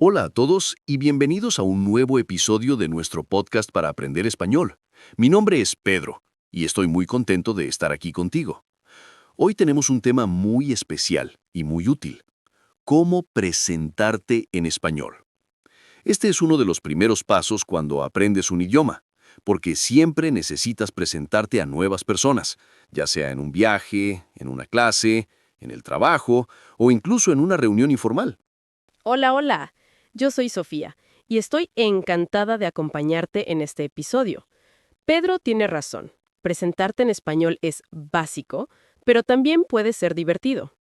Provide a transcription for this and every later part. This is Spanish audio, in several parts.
Hola a todos y bienvenidos a un nuevo episodio de nuestro podcast para aprender español. Mi nombre es Pedro y estoy muy contento de estar aquí contigo. Hoy tenemos un tema muy especial y muy útil: cómo presentarte en español. Este es uno de los primeros pasos cuando aprendes un idioma, porque siempre necesitas presentarte a nuevas personas, ya sea en un viaje, en una clase, en el trabajo o incluso en una reunión informal. Hola, hola. Yo soy Sofía y estoy encantada de acompañarte en este episodio. Pedro tiene razón. Presentarte en español es básico, pero también puede ser divertido.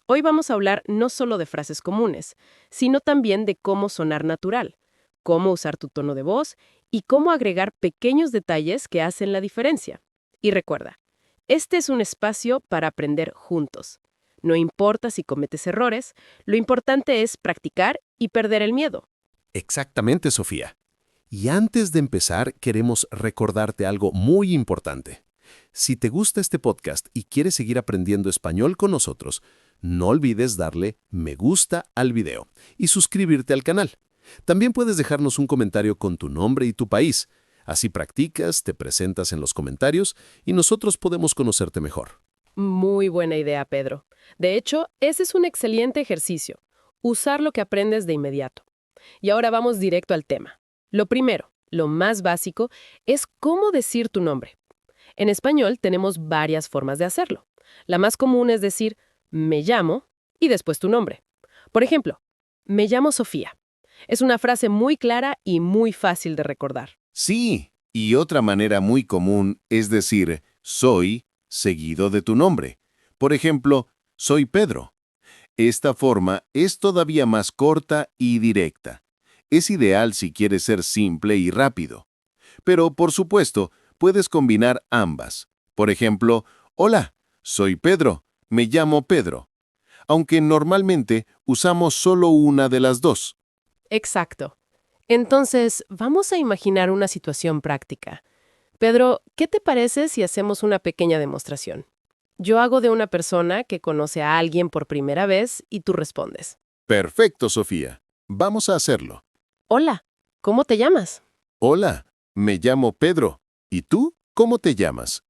Hoy vamos a hablar no solo de frases comunes, sino también de cómo sonar natural, cómo usar tu tono de voz y cómo agregar pequeños detalles que hacen la diferencia. Y recuerda, este es un espacio para aprender juntos. No importa si cometes errores, lo importante es practicar y perder el miedo. Exactamente, Sofía. Y antes de empezar, queremos recordarte algo muy importante. Si te gusta este podcast y quieres seguir aprendiendo español con nosotros, no olvides darle me gusta al video y suscribirte al canal. También puedes dejarnos un comentario con tu nombre y tu país. Así practicas, te presentas en los comentarios y nosotros podemos conocerte mejor. Muy buena idea, Pedro. De hecho, ese es un excelente ejercicio. Usar lo que aprendes de inmediato. Y ahora vamos directo al tema. Lo primero, lo más básico, es cómo decir tu nombre. En español tenemos varias formas de hacerlo. La más común es decir, me llamo y después tu nombre. Por ejemplo, me llamo Sofía. Es una frase muy clara y muy fácil de recordar. Sí, y otra manera muy común es decir soy seguido de tu nombre. Por ejemplo, soy Pedro. Esta forma es todavía más corta y directa. Es ideal si quieres ser simple y rápido. Pero, por supuesto, puedes combinar ambas. Por ejemplo, hola, soy Pedro, me llamo Pedro. Aunque normalmente usamos solo una de las dos. Exacto. Entonces, vamos a imaginar una situación práctica. Pedro, ¿qué te parece si hacemos una pequeña demostración? Yo hago de una persona que conoce a alguien por primera vez y tú respondes. Perfecto, Sofía. Vamos a hacerlo. Hola, ¿cómo te llamas? Hola, me llamo Pedro. ¿Y tú? ¿Cómo te llamas?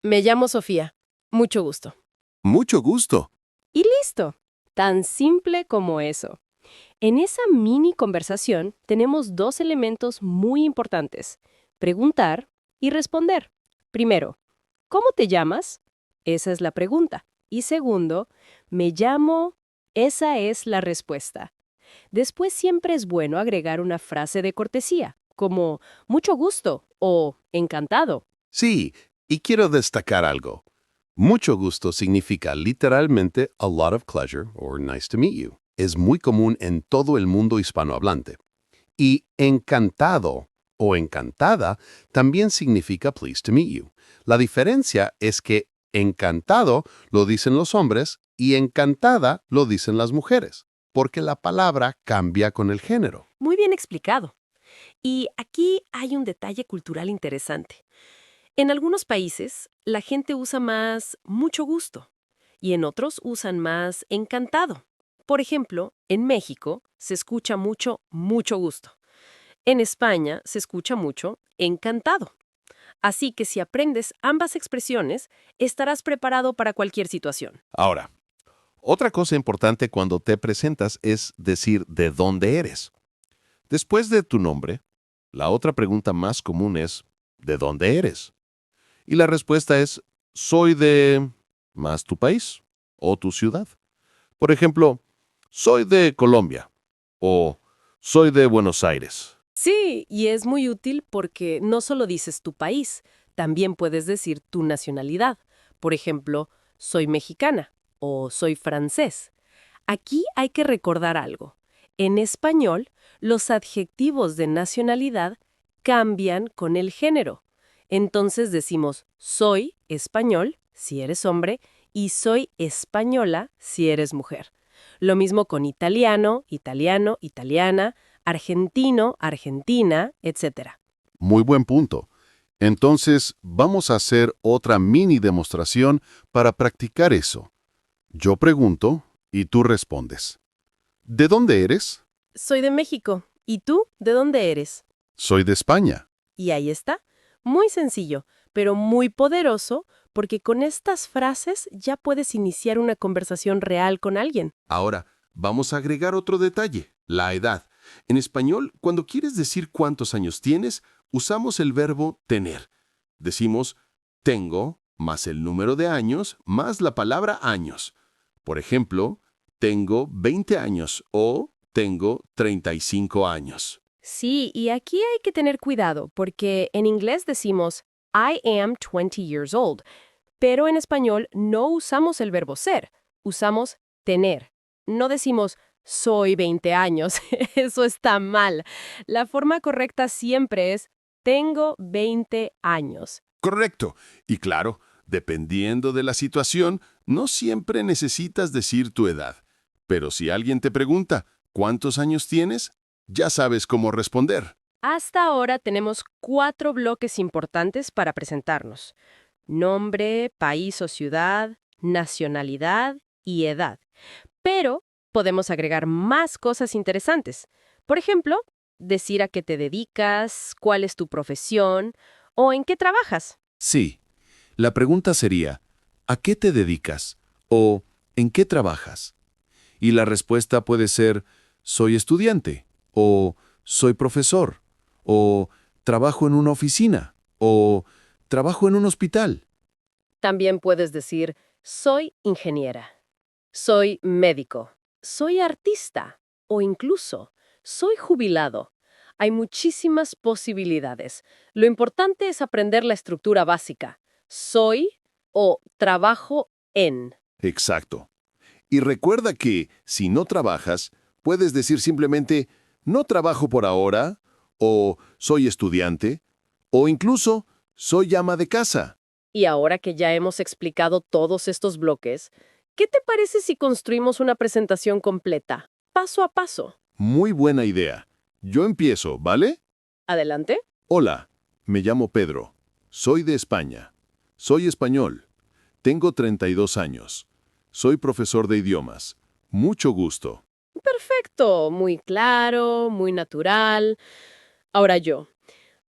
Me llamo Sofía. Mucho gusto. Mucho gusto. Y listo. Tan simple como eso. En esa mini conversación tenemos dos elementos muy importantes: preguntar y responder. Primero, ¿cómo te llamas? Esa es la pregunta. Y segundo, me llamo. Esa es la respuesta. Después siempre es bueno agregar una frase de cortesía, como mucho gusto o encantado. Sí, y quiero destacar algo. Mucho gusto significa literalmente a lot of pleasure or nice to meet you. Es muy común en todo el mundo hispanohablante. Y encantado o encantada también significa pleased to meet you. La diferencia es que encantado lo dicen los hombres y encantada lo dicen las mujeres, porque la palabra cambia con el género. Muy bien explicado. Y aquí hay un detalle cultural interesante. En algunos países, la gente usa más mucho gusto y en otros usan más encantado. Por ejemplo, en México se escucha mucho gusto. En España se escucha mucho encantado. Así que si aprendes ambas expresiones, estarás preparado para cualquier situación. Ahora, otra cosa importante cuando te presentas es decir de dónde eres. Después de tu nombre, la otra pregunta más común es ¿de dónde eres? Y la respuesta es soy de más tu país o tu ciudad. Por ejemplo, soy de Colombia o soy de Buenos Aires. Sí, y es muy útil porque no solo dices tu país, también puedes decir tu nacionalidad. Por ejemplo, soy mexicana o soy francés. Aquí hay que recordar algo. En español, los adjetivos de nacionalidad cambian con el género. Entonces decimos soy español si eres hombre y soy española si eres mujer. Lo mismo con italiano, italiano, italiana, argentino, argentina, etc. Muy buen punto. Entonces, vamos a hacer otra mini demostración para practicar eso. Yo pregunto y tú respondes. ¿De dónde eres? Soy de México. ¿Y tú? ¿De dónde eres? Soy de España. Y ahí está. Muy sencillo, pero muy poderoso, porque con estas frases ya puedes iniciar una conversación real con alguien. Ahora, vamos a agregar otro detalle, la edad. En español, cuando quieres decir cuántos años tienes, usamos el verbo tener. Decimos tengo más el número de años más la palabra años. Por ejemplo, tengo 20 años o tengo 35 años. Sí, y aquí hay que tener cuidado, porque en inglés decimos I am 20 years old, pero en español no usamos el verbo ser, usamos tener. No decimos soy 20 años, eso está mal. La forma correcta siempre es tengo 20 años. Correcto. Y claro, dependiendo de la situación, no siempre necesitas decir tu edad. Pero si alguien te pregunta, ¿cuántos años tienes? Ya sabes cómo responder. Hasta ahora tenemos 4 bloques importantes para presentarnos: nombre, país o ciudad, nacionalidad y edad. Pero podemos agregar más cosas interesantes. Por ejemplo, decir a qué te dedicas, cuál es tu profesión o en qué trabajas. Sí. La pregunta sería, ¿a qué te dedicas? O ¿en qué trabajas? Y la respuesta puede ser, soy estudiante, o soy profesor, o trabajo en una oficina, o trabajo en un hospital. También puedes decir, soy ingeniera, soy médico, soy artista o incluso soy jubilado. Hay muchísimas posibilidades. Lo importante es aprender la estructura básica. Soy o trabajo en. Exacto. Y recuerda que, si no trabajas, puedes decir simplemente, no trabajo por ahora, o soy estudiante, o incluso, soy ama de casa. Y ahora que ya hemos explicado todos estos bloques, ¿qué te parece si construimos una presentación completa, paso a paso? Muy buena idea. Yo empiezo, ¿vale? Adelante. Hola, me llamo Pedro. Soy de España. Soy español. Tengo 32 años. Soy profesor de idiomas. Mucho gusto. Perfecto, muy claro, muy natural. Ahora yo.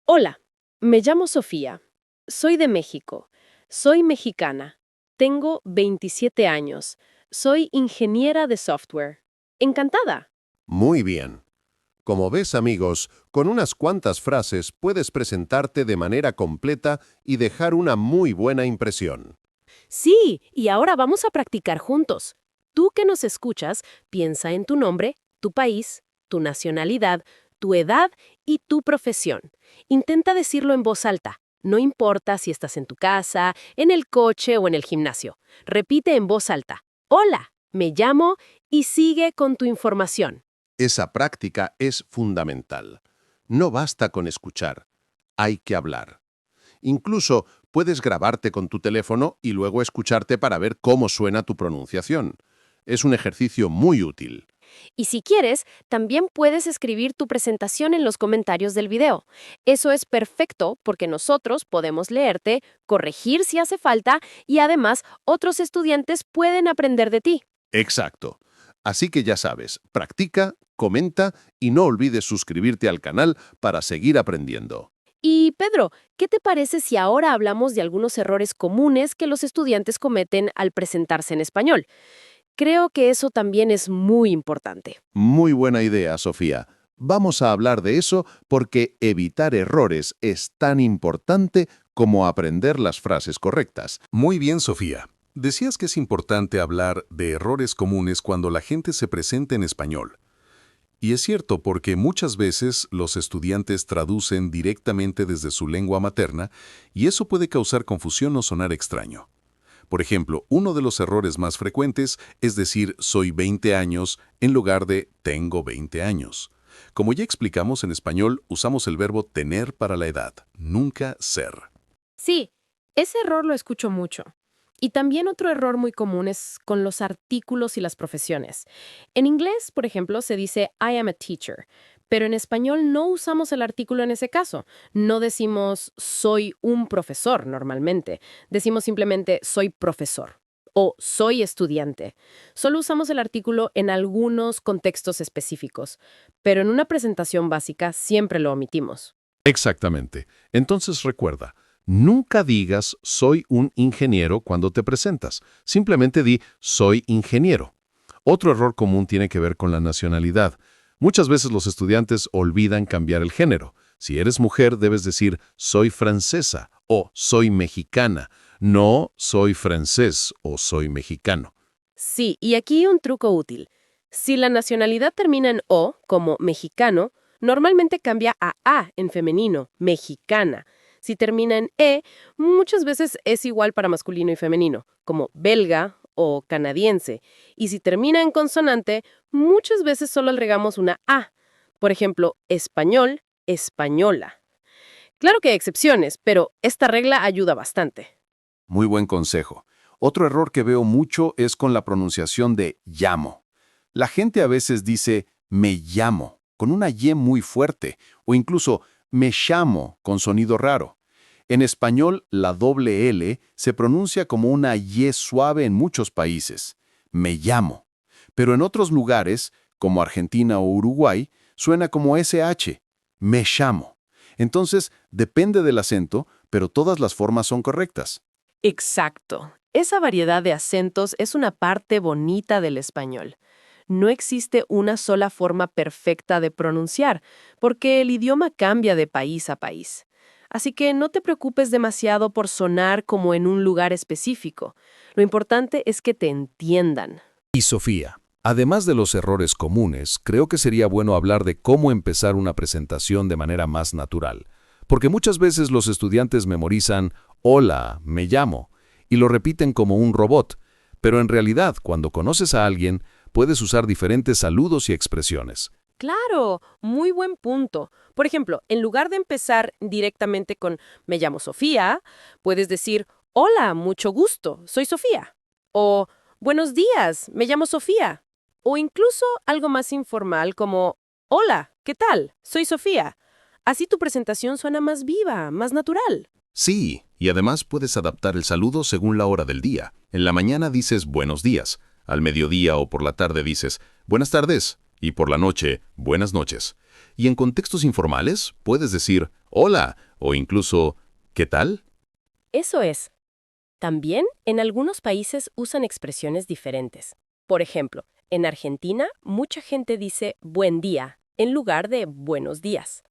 Hola, me llamo Sofía. Soy de México. Soy mexicana. Tengo 27 años. Soy ingeniera de software. Encantada. Muy bien. Como ves, amigos, con unas cuantas frases puedes presentarte de manera completa y dejar una muy buena impresión. Sí, y ahora vamos a practicar juntos. Tú que nos escuchas, piensa en tu nombre, tu país, tu nacionalidad, tu edad y tu profesión. Intenta decirlo en voz alta. No importa si estás en tu casa, en el coche o en el gimnasio. Repite en voz alta. Hola, me llamo y sigue con tu información. Esa práctica es fundamental. No basta con escuchar, hay que hablar. Incluso puedes grabarte con tu teléfono y luego escucharte para ver cómo suena tu pronunciación. Es un ejercicio muy útil. Y si quieres, también puedes escribir tu presentación en los comentarios del video. Eso es perfecto porque nosotros podemos leerte, corregir si hace falta y además otros estudiantes pueden aprender de ti. Exacto. Así que ya sabes, practica, comenta y no olvides suscribirte al canal para seguir aprendiendo. Y Pedro, ¿qué te parece si ahora hablamos de algunos errores comunes que los estudiantes cometen al presentarse en español? Creo que eso también es muy importante. Muy buena idea, Sofía. Vamos a hablar de eso porque evitar errores es tan importante como aprender las frases correctas. Muy bien, Sofía. Decías que es importante hablar de errores comunes cuando la gente se presenta en español. Y es cierto porque muchas veces los estudiantes traducen directamente desde su lengua materna y eso puede causar confusión o sonar extraño. Por ejemplo, uno de los errores más frecuentes es decir soy 20 años en lugar de tengo 20 años. Como ya explicamos en español, usamos el verbo tener para la edad, nunca ser. Sí, ese error lo escucho mucho. Y también otro error muy común es con los artículos y las profesiones. En inglés, por ejemplo, se dice I am a teacher, pero en español no usamos el artículo en ese caso. No decimos soy un profesor normalmente, decimos simplemente soy profesor. o soy estudiante. Solo usamos el artículo en algunos contextos específicos, pero en una presentación básica siempre lo omitimos. Exactamente. Entonces recuerda, nunca digas soy un ingeniero cuando te presentas. Simplemente di soy ingeniero. Otro error común tiene que ver con la nacionalidad. Muchas veces los estudiantes olvidan cambiar el género. Si eres mujer, debes decir soy francesa o soy mexicana, no soy francés o soy mexicano. Sí, y aquí un truco útil. Si la nacionalidad termina en O, como mexicano, normalmente cambia a en femenino, mexicana. Si termina en E, muchas veces es igual para masculino y femenino, como belga o canadiense. Y si termina en consonante, muchas veces solo agregamos una A. Por ejemplo, español, española. Claro que hay excepciones, pero esta regla ayuda bastante. Muy buen consejo. Otro error que veo mucho es con la pronunciación de llamo. La gente a veces dice me llamo, con una Y muy fuerte, o incluso me llamo, con sonido raro. En español, la doble L se pronuncia como una Y suave en muchos países. Me llamo. Pero en otros lugares, como Argentina o Uruguay, suena como SH. Me llamo. Entonces, depende del acento, pero todas las formas son correctas. Exacto. Esa variedad de acentos es una parte bonita del español. No existe una sola forma perfecta de pronunciar, porque el idioma cambia de país a país. Así que no te preocupes demasiado por sonar como en un lugar específico. Lo importante es que te entiendan. Y Sofía, además de los errores comunes, creo que sería bueno hablar de cómo empezar una presentación de manera más natural. Porque muchas veces los estudiantes memorizan «Hola, me llamo» y lo repiten como un robot. Pero en realidad, cuando conoces a alguien, puedes usar diferentes saludos y expresiones. Claro, muy buen punto. Por ejemplo, en lugar de empezar directamente con me llamo Sofía, puedes decir hola, mucho gusto, soy Sofía. O buenos días, me llamo Sofía. O incluso algo más informal como hola, ¿qué tal? Soy Sofía. Así tu presentación suena más viva, más natural. Sí, y además puedes adaptar el saludo según la hora del día. En la mañana dices buenos días, al mediodía o por la tarde dices buenas tardes y por la noche buenas noches. Y en contextos informales puedes decir hola o incluso ¿qué tal? Eso es. También en algunos países usan expresiones diferentes. Por ejemplo, en Argentina mucha gente dice buen día en lugar de buenos días.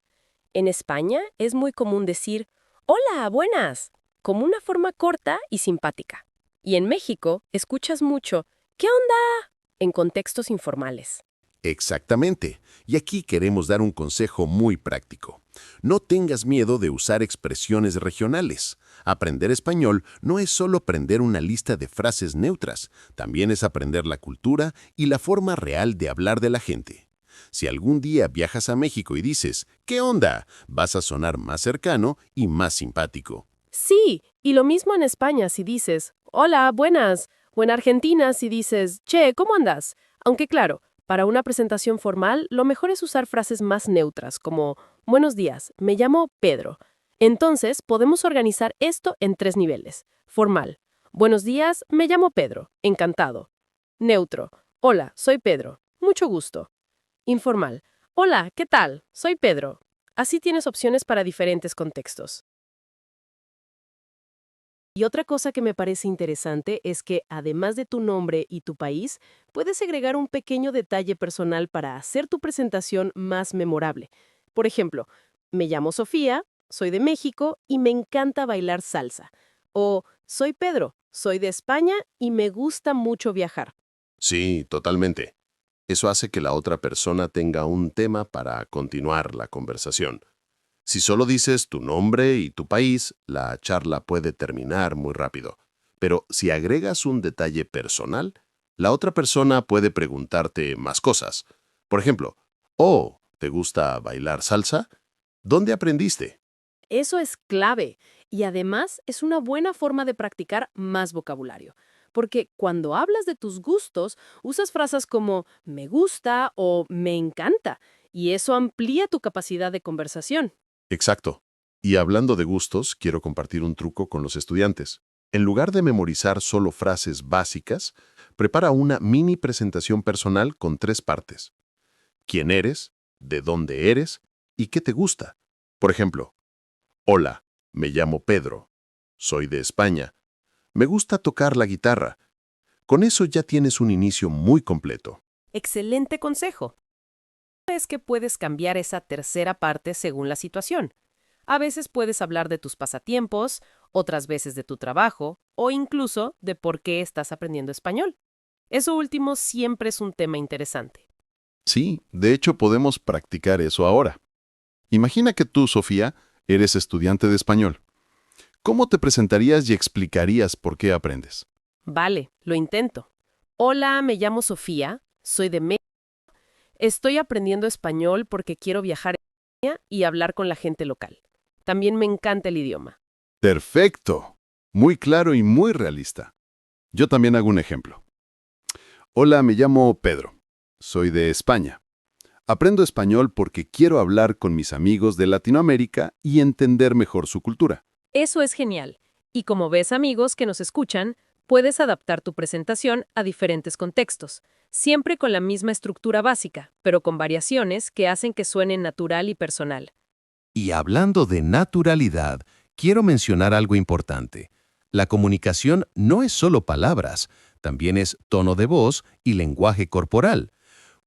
En España es muy común decir hola, buenas, como una forma corta y simpática. Y en México escuchas mucho ¿qué onda? En contextos informales. Exactamente. Y aquí queremos dar un consejo muy práctico. No tengas miedo de usar expresiones regionales. Aprender español no es solo aprender una lista de frases neutras, también es aprender la cultura y la forma real de hablar de la gente. Si algún día viajas a México y dices, ¿qué onda?, vas a sonar más cercano y más simpático. Sí, y lo mismo en España si dices hola, buenas, o en Argentina si dices che, ¿cómo andas? Aunque claro, para una presentación formal, lo mejor es usar frases más neutras, como buenos días, me llamo Pedro. Entonces, podemos organizar esto en 3 niveles. Formal. Buenos días, me llamo Pedro. Encantado. Neutro. Hola, soy Pedro. Mucho gusto. Informal. Hola, ¿qué tal? Soy Pedro. Así tienes opciones para diferentes contextos. Y otra cosa que me parece interesante es que, además de tu nombre y tu país, puedes agregar un pequeño detalle personal para hacer tu presentación más memorable. Por ejemplo, me llamo Sofía, soy de México y me encanta bailar salsa. O soy Pedro, soy de España y me gusta mucho viajar. Sí, totalmente. Eso hace que la otra persona tenga un tema para continuar la conversación. Si solo dices tu nombre y tu país, la charla puede terminar muy rápido. Pero si agregas un detalle personal, la otra persona puede preguntarte más cosas. Por ejemplo, oh, ¿te gusta bailar salsa? ¿Dónde aprendiste? Eso es clave y además es una buena forma de practicar más vocabulario, porque cuando hablas de tus gustos, usas frases como me gusta o me encanta, y eso amplía tu capacidad de conversación. Exacto. Y hablando de gustos, quiero compartir un truco con los estudiantes. En lugar de memorizar solo frases básicas, prepara una mini presentación personal con 3 partes. ¿Quién eres? ¿De dónde eres? ¿Y qué te gusta? Por ejemplo, hola, me llamo Pedro. Soy de España. Me gusta tocar la guitarra. Con eso ya tienes un inicio muy completo. Excelente consejo. Es que puedes cambiar esa tercera parte según la situación. A veces puedes hablar de tus pasatiempos, otras veces de tu trabajo o incluso de por qué estás aprendiendo español. Eso último siempre es un tema interesante. Sí, de hecho podemos practicar eso ahora. Imagina que tú, Sofía, eres estudiante de español. ¿Cómo te presentarías y explicarías por qué aprendes? Vale, lo intento. Hola, me llamo Sofía, soy de México. Estoy aprendiendo español porque quiero viajar a España y hablar con la gente local. También me encanta el idioma. ¡Perfecto! Muy claro y muy realista. Yo también hago un ejemplo. Hola, me llamo Pedro. Soy de España. Aprendo español porque quiero hablar con mis amigos de Latinoamérica y entender mejor su cultura. Eso es genial. Y como ves, amigos que nos escuchan, puedes adaptar tu presentación a diferentes contextos, siempre con la misma estructura básica, pero con variaciones que hacen que suene natural y personal. Y hablando de naturalidad, quiero mencionar algo importante. La comunicación no es solo palabras, también es tono de voz y lenguaje corporal.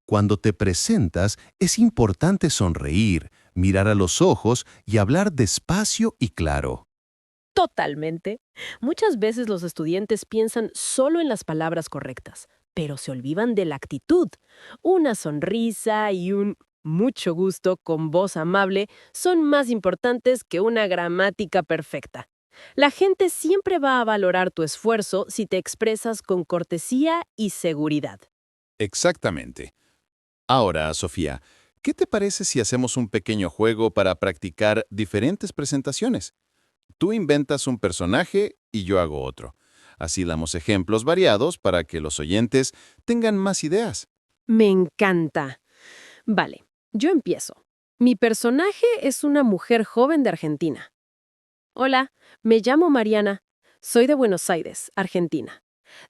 Cuando te presentas, es importante sonreír, mirar a los ojos y hablar despacio y claro. Totalmente. Muchas veces los estudiantes piensan solo en las palabras correctas, pero se olvidan de la actitud. Una sonrisa y un mucho gusto con voz amable son más importantes que una gramática perfecta. La gente siempre va a valorar tu esfuerzo si te expresas con cortesía y seguridad. Exactamente. Ahora, Sofía, ¿qué te parece si hacemos un pequeño juego para practicar diferentes presentaciones? Tú inventas un personaje y yo hago otro. Así damos ejemplos variados para que los oyentes tengan más ideas. Me encanta. Vale, yo empiezo. Mi personaje es una mujer joven de Argentina. Hola, me llamo Mariana. Soy de Buenos Aires, Argentina.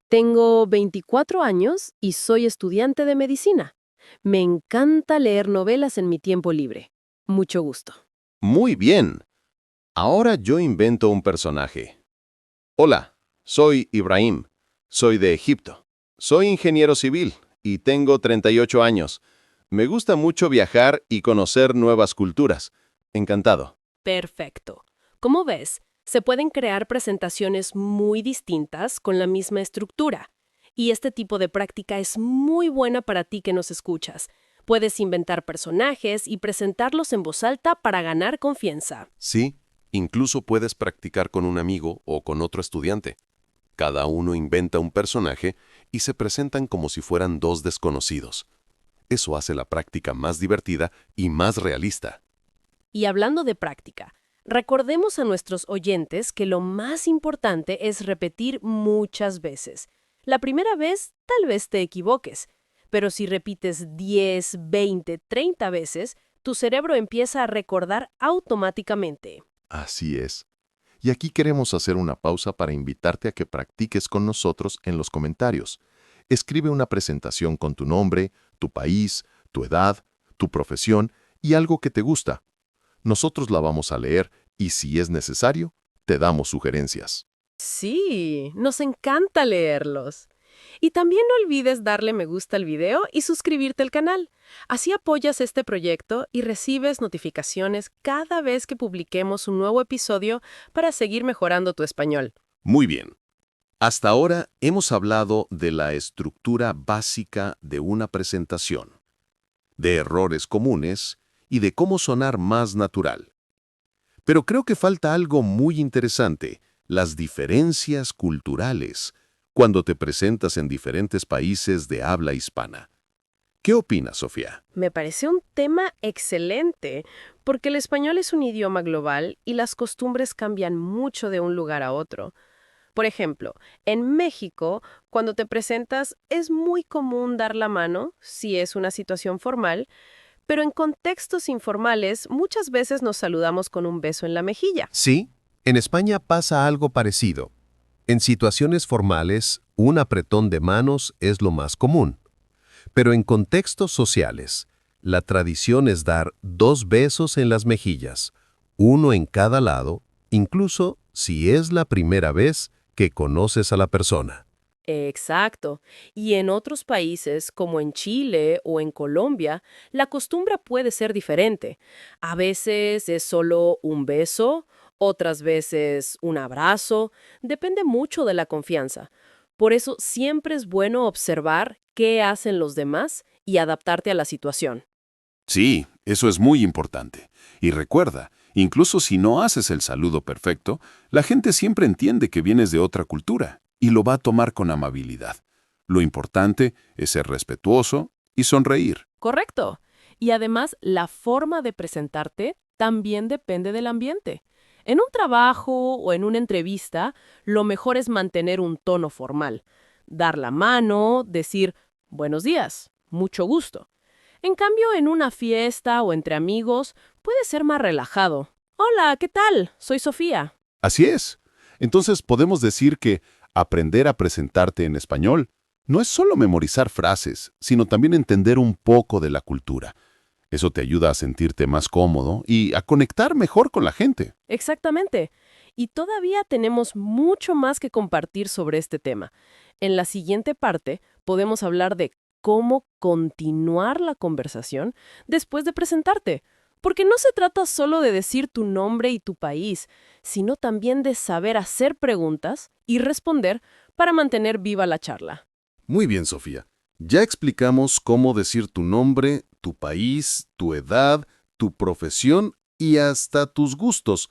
Tengo 24 años y soy estudiante de medicina. Me encanta leer novelas en mi tiempo libre. Mucho gusto. Muy bien. Ahora yo invento un personaje. Hola, soy Ibrahim. Soy de Egipto. Soy ingeniero civil y tengo 38 años. Me gusta mucho viajar y conocer nuevas culturas. Encantado. Perfecto. Como ves, se pueden crear presentaciones muy distintas con la misma estructura. Y este tipo de práctica es muy buena para ti que nos escuchas. Puedes inventar personajes y presentarlos en voz alta para ganar confianza. Sí, incluso puedes practicar con un amigo o con otro estudiante. Cada uno inventa un personaje y se presentan como si fueran 2 desconocidos. Eso hace la práctica más divertida y más realista. Y hablando de práctica, recordemos a nuestros oyentes que lo más importante es repetir muchas veces. La primera vez tal vez te equivoques, pero si repites 10, 20, 30 veces, tu cerebro empieza a recordar automáticamente. Así es. Y aquí queremos hacer una pausa para invitarte a que practiques con nosotros en los comentarios. Escribe una presentación con tu nombre, tu país, tu edad, tu profesión y algo que te gusta. Nosotros la vamos a leer y, si es necesario, te damos sugerencias. Sí, nos encanta leerlos. Y también no olvides darle me gusta al video y suscribirte al canal. Así apoyas este proyecto y recibes notificaciones cada vez que publiquemos un nuevo episodio para seguir mejorando tu español. Muy bien. Hasta ahora hemos hablado de la estructura básica de una presentación, de errores comunes y de cómo sonar más natural. Pero creo que falta algo muy interesante, las diferencias culturales, cuando te presentas en diferentes países de habla hispana. ¿Qué opinas, Sofía? Me parece un tema excelente, porque el español es un idioma global y las costumbres cambian mucho de un lugar a otro. Por ejemplo, en México, cuando te presentas, es muy común dar la mano, si es una situación formal, pero en contextos informales muchas veces nos saludamos con un beso en la mejilla. Sí, en España pasa algo parecido. En situaciones formales, un apretón de manos es lo más común. Pero en contextos sociales, la tradición es dar 2 besos en las mejillas, uno en cada lado, incluso si es la primera vez que conoces a la persona. Exacto. Y en otros países, como en Chile o en Colombia, la costumbre puede ser diferente. A veces es solo un beso, otras veces un abrazo. Depende mucho de la confianza. Por eso siempre es bueno observar qué hacen los demás y adaptarte a la situación. Sí, eso es muy importante. Y recuerda, incluso si no haces el saludo perfecto, la gente siempre entiende que vienes de otra cultura y lo va a tomar con amabilidad. Lo importante es ser respetuoso y sonreír. Correcto. Y además, la forma de presentarte también depende del ambiente. En un trabajo o en una entrevista, lo mejor es mantener un tono formal. Dar la mano, decir buenos días, mucho gusto. En cambio, en una fiesta o entre amigos, puede ser más relajado. Hola, ¿qué tal? Soy Sofía. Así es. Entonces podemos decir que aprender a presentarte en español no es solo memorizar frases, sino también entender un poco de la cultura. Eso te ayuda a sentirte más cómodo y a conectar mejor con la gente. Exactamente. Y todavía tenemos mucho más que compartir sobre este tema. En la siguiente parte podemos hablar de cómo continuar la conversación después de presentarte. Porque no se trata solo de decir tu nombre y tu país, sino también de saber hacer preguntas y responder para mantener viva la charla. Muy bien, Sofía. Ya explicamos cómo decir tu nombre, tu país, tu edad, tu profesión y hasta tus gustos.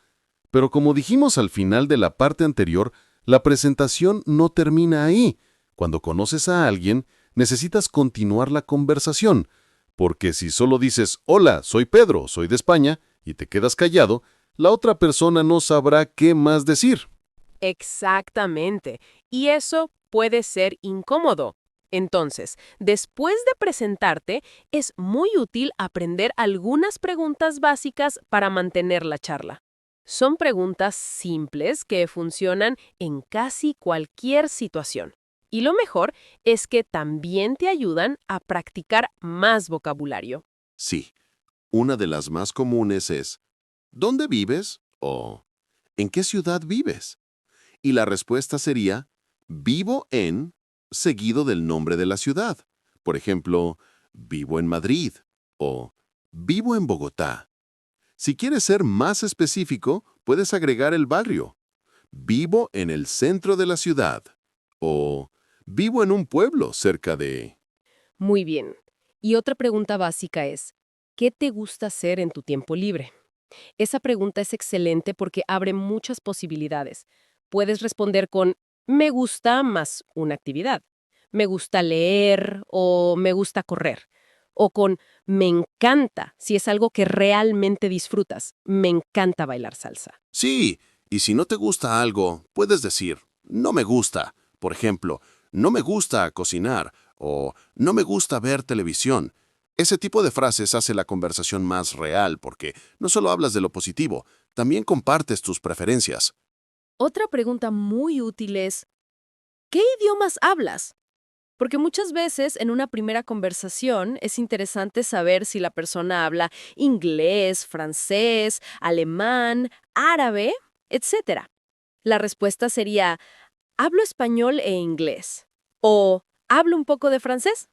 Pero como dijimos al final de la parte anterior, la presentación no termina ahí. Cuando conoces a alguien, necesitas continuar la conversación, porque si solo dices, hola, soy Pedro, soy de España, y te quedas callado, la otra persona no sabrá qué más decir. Exactamente. Y eso puede ser incómodo. Entonces, después de presentarte, es muy útil aprender algunas preguntas básicas para mantener la charla. Son preguntas simples que funcionan en casi cualquier situación. Y lo mejor es que también te ayudan a practicar más vocabulario. Sí, una de las más comunes es, ¿dónde vives? O ¿en qué ciudad vives? Y la respuesta sería, vivo en, seguido del nombre de la ciudad. Por ejemplo, vivo en Madrid o vivo en Bogotá. Si quieres ser más específico, puedes agregar el barrio. Vivo en el centro de la ciudad o vivo en un pueblo cerca de... Muy bien. Y otra pregunta básica es, ¿qué te gusta hacer en tu tiempo libre? Esa pregunta es excelente porque abre muchas posibilidades. Puedes responder con me gusta más una actividad. Me gusta leer o me gusta correr. O con me encanta, si es algo que realmente disfrutas. Me encanta bailar salsa. Sí, y si no te gusta algo, puedes decir, no me gusta. Por ejemplo, no me gusta cocinar o no me gusta ver televisión. Ese tipo de frases hace la conversación más real porque no solo hablas de lo positivo, también compartes tus preferencias. Otra pregunta muy útil es, ¿qué idiomas hablas? Porque muchas veces en una primera conversación es interesante saber si la persona habla inglés, francés, alemán, árabe, etc. La respuesta sería, hablo español e inglés. O, ¿hablo un poco de francés?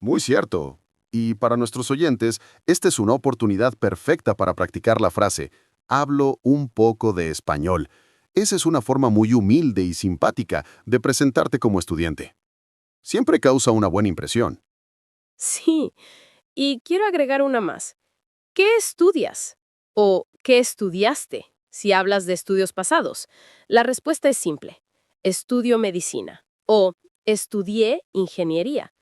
Muy cierto. Y para nuestros oyentes, esta es una oportunidad perfecta para practicar la frase, hablo un poco de español. Esa es una forma muy humilde y simpática de presentarte como estudiante. Siempre causa una buena impresión. Sí, y quiero agregar una más. ¿Qué estudias? ¿O qué estudiaste? Si hablas de estudios pasados. La respuesta es simple. Estudio medicina. O estudié ingeniería.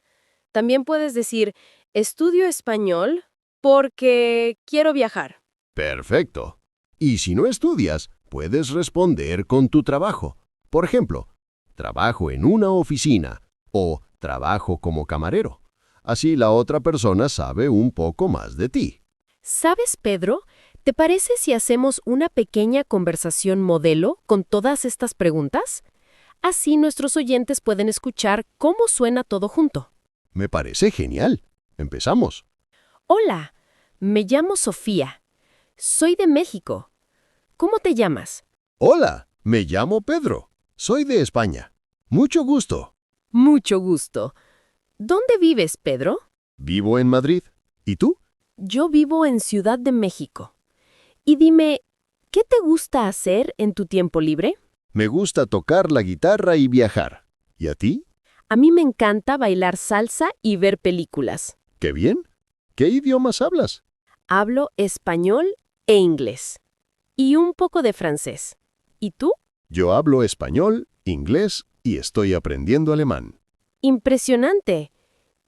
También puedes decir, estudio español porque quiero viajar. Perfecto. Y si no estudias, puedes responder con tu trabajo. Por ejemplo, trabajo en una oficina o trabajo como camarero. Así la otra persona sabe un poco más de ti. ¿Sabes, Pedro? ¿Te parece si hacemos una pequeña conversación modelo con todas estas preguntas? Así nuestros oyentes pueden escuchar cómo suena todo junto. Me parece genial. Empezamos. Hola, me llamo Sofía. Soy de México. ¿Cómo te llamas? Hola, me llamo Pedro. Soy de España. Mucho gusto. Mucho gusto. ¿Dónde vives, Pedro? Vivo en Madrid. ¿Y tú? Yo vivo en Ciudad de México. Y dime, ¿qué te gusta hacer en tu tiempo libre? Me gusta tocar la guitarra y viajar. ¿Y a ti? A mí me encanta bailar salsa y ver películas. ¡Qué bien! ¿Qué idiomas hablas? Hablo español e inglés. Y un poco de francés. ¿Y tú? Yo hablo español, inglés y estoy aprendiendo alemán. Impresionante.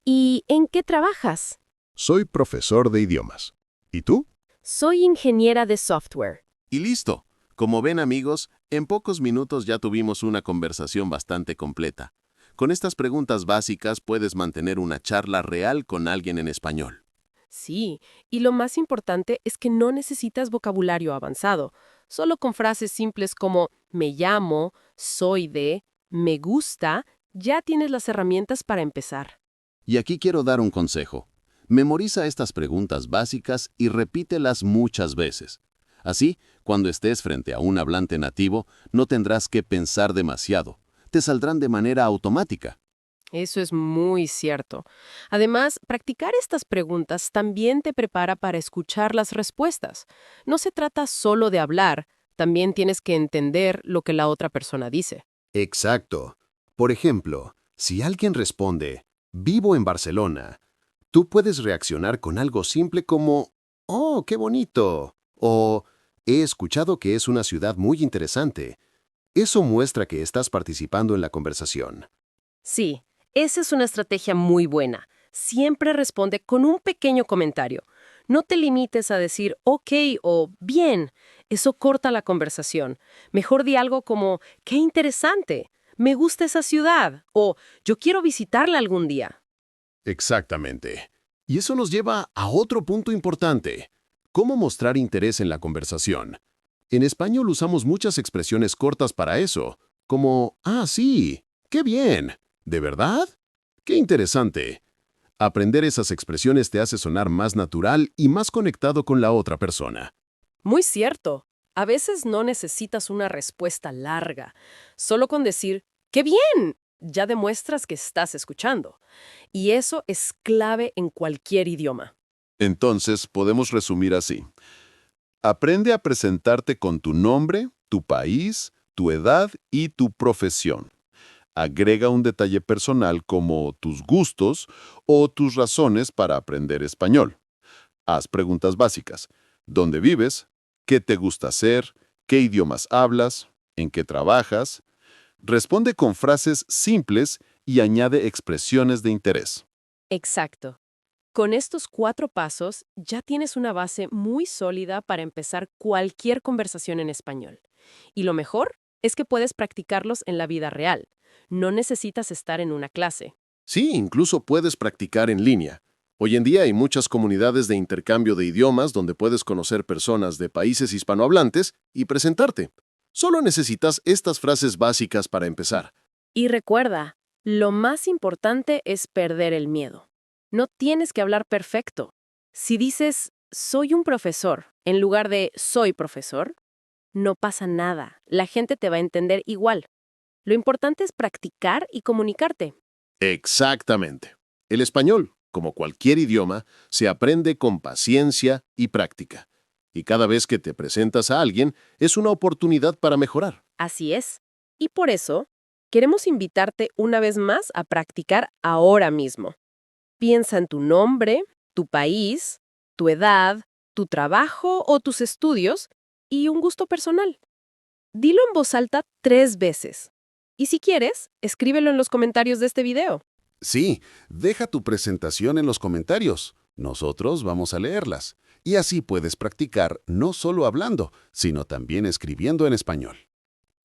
¿Y en qué trabajas? Soy profesor de idiomas. ¿Y tú? Soy ingeniera de software. Y listo. Como ven, amigos, en pocos minutos ya tuvimos una conversación bastante completa. Con estas preguntas básicas puedes mantener una charla real con alguien en español. Sí, y lo más importante es que no necesitas vocabulario avanzado. Solo con frases simples como me llamo, soy de, me gusta, ya tienes las herramientas para empezar. Y aquí quiero dar un consejo. Memoriza estas preguntas básicas y repítelas muchas veces. Así, cuando estés frente a un hablante nativo, no tendrás que pensar demasiado. Te saldrán de manera automática. Eso es muy cierto. Además, practicar estas preguntas también te prepara para escuchar las respuestas. No se trata solo de hablar, también tienes que entender lo que la otra persona dice. Exacto. Por ejemplo, si alguien responde, vivo en Barcelona, tú puedes reaccionar con algo simple como, oh, qué bonito, o he escuchado que es una ciudad muy interesante. Eso muestra que estás participando en la conversación. Sí, esa es una estrategia muy buena. Siempre responde con un pequeño comentario. No te limites a decir ok o bien. Eso corta la conversación. Mejor di algo como qué interesante, me gusta esa ciudad o yo quiero visitarla algún día. Exactamente. Y eso nos lleva a otro punto importante. ¿Cómo mostrar interés en la conversación? En español usamos muchas expresiones cortas para eso, como, ah, sí, qué bien, ¿de verdad? Qué interesante. Aprender esas expresiones te hace sonar más natural y más conectado con la otra persona. Muy cierto. A veces no necesitas una respuesta larga. Solo con decir ¡qué bien! Ya demuestras que estás escuchando. Y eso es clave en cualquier idioma. Entonces, podemos resumir así. Aprende a presentarte con tu nombre, tu país, tu edad y tu profesión. Agrega un detalle personal como tus gustos o tus razones para aprender español. Haz preguntas básicas. ¿Dónde vives? ¿Qué te gusta hacer? ¿Qué idiomas hablas? ¿En qué trabajas? Responde con frases simples y añade expresiones de interés. Exacto. Con estos 4 pasos ya tienes una base muy sólida para empezar cualquier conversación en español. Y lo mejor es que puedes practicarlos en la vida real. No necesitas estar en una clase. Sí, incluso puedes practicar en línea. Hoy en día hay muchas comunidades de intercambio de idiomas donde puedes conocer personas de países hispanohablantes y presentarte. Solo necesitas estas frases básicas para empezar. Y recuerda, lo más importante es perder el miedo. No tienes que hablar perfecto. Si dices, soy un profesor, en lugar de soy profesor, no pasa nada. La gente te va a entender igual. Lo importante es practicar y comunicarte. Exactamente. El español, como cualquier idioma, se aprende con paciencia y práctica. Y cada vez que te presentas a alguien, es una oportunidad para mejorar. Así es. Y por eso, queremos invitarte una vez más a practicar ahora mismo. Piensa en tu nombre, tu país, tu edad, tu trabajo o tus estudios y un gusto personal. Dilo en voz alta 3 veces. Y si quieres, escríbelo en los comentarios de este video. Sí, deja tu presentación en los comentarios. Nosotros vamos a leerlas. Y así puedes practicar no solo hablando, sino también escribiendo en español.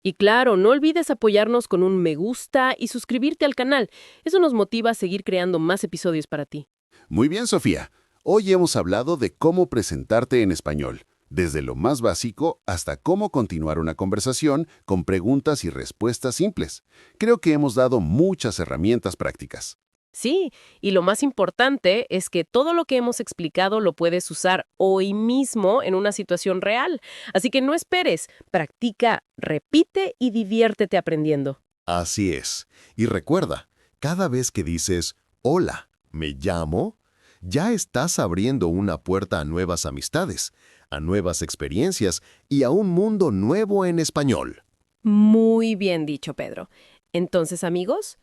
Y claro, no olvides apoyarnos con un me gusta y suscribirte al canal. Eso nos motiva a seguir creando más episodios para ti. Muy bien, Sofía. Hoy hemos hablado de cómo presentarte en español. desde lo más básico hasta cómo continuar una conversación con preguntas y respuestas simples. Creo que hemos dado muchas herramientas prácticas. Sí, y lo más importante es que todo lo que hemos explicado lo puedes usar hoy mismo en una situación real. Así que no esperes, practica, repite y diviértete aprendiendo. Así es. Y recuerda, cada vez que dices, hola, me llamo, ya estás abriendo una puerta a nuevas amistades, a nuevas experiencias y a un mundo nuevo en español. Muy bien dicho, Pedro. Entonces, amigos,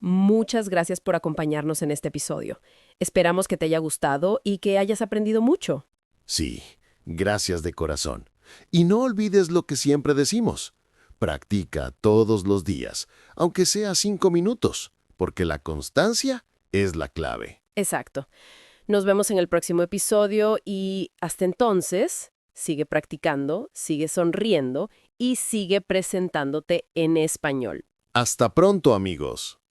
muchas gracias por acompañarnos en este episodio. Esperamos que te haya gustado y que hayas aprendido mucho. Sí, gracias de corazón. Y no olvides lo que siempre decimos. Practica todos los días, aunque sea 5 minutos, porque la constancia es la clave. Exacto. Nos vemos en el próximo episodio y hasta entonces, sigue practicando, sigue sonriendo y sigue presentándote en español. Hasta pronto, amigos.